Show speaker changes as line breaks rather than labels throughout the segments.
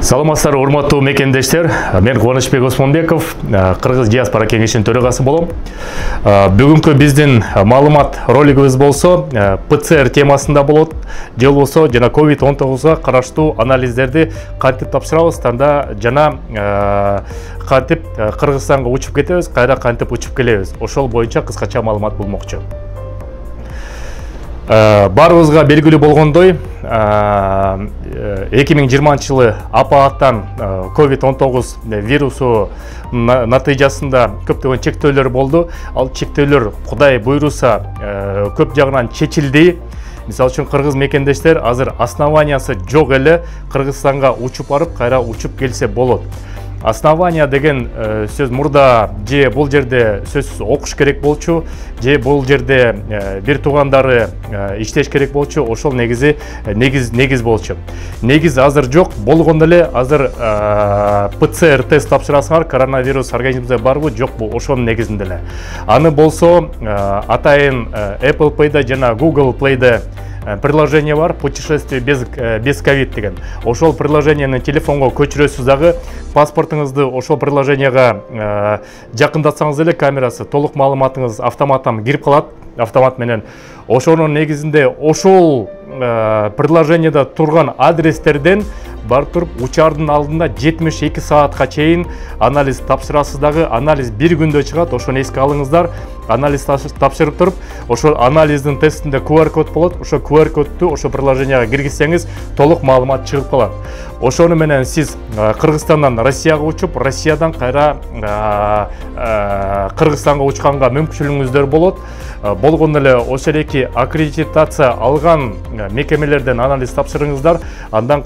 Саламатсыздар, урматтуу мекендештер. Мен Кубанычбек Осмонбеков, Кыргыз диаспора кеңешинин төрагасы болом. Бүгүнкү биздин маалымат ролигибиз болсо ПЦР темасында болот. Же болбосо жана COVID-19га караштуу анализдерди кантип тапшырабыз, танда жана кантип Кыргызстанга учуп кетебиз, кайра кантип учуп келебиз. Ошол боюнча кыскача маалымат болмокчу. Барыбызга белгилүү болгондой, 2020 жылы апааттан COVID-19 вирусу натыйжасында көптөгөн чектөөлөр болду. Ал чектөөлөр Кудай буйруса көп жагынан чечилди. Мисалы үчүн кыргыз мекендештер азыр основаниясы жок эле Кыргызстанга учуп барып, кайра учуп келсе болот. Основания деген сөз мурда же бул жерде сөзсүз окуш керек болчу, же бул жерде бир туугандары иштеш керек болчу, ошол негиз болчу. Негиз азыр жок, болгондо эле азыр ПЦР тест тапшырасыңар, коронавирус организмде барбы, жокпу, ошонун негизинде эле. Аны болсо атайын Apple Pay'да жана Google Play'да приложение бар, путешествие без ковид деген. Ошол приложениени телефонго көчүрөсүз дагы, паспортуңузду ошол приложенияга жакындатсаңыз эле камерасы толук маалыматыңыз автоматтан кирип калат, автомат менен. Ошонун негизинде ошол приложениеда турган адрестерден барып туруп учардын алдында 72 саатка чейин анализ тапшырасыз дагы, анализ бир күндө чыгат, ошону эске алыңыздар. Анализ тапшырып туруп, ошол анализдин тестинде QR код болот, ошо QR кодду ошо приложенияга киргизсеңиз толук маалымат чыгып калат. Ошону менен сиз Кыргызстандан Россияга учуп, Россиядан кайра Кыргызстанга учканга мүмкүнчүлүгүңүздөр болот. Болгондо эле ошол эки аккредитация алган мекемелерден анализ тапшырыңыздар, андан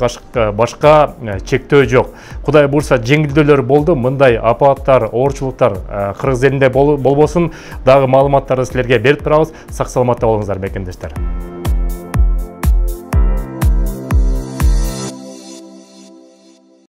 башка чектөө жок. Кудай буйруса жеңилдөөлөр болду, мындай апааттар, оорчулуктар Кыргыз элинде болбосун, дагы маалыматтарды силерге берип турабыз. Сак саламатта болуңуздар мекендештер.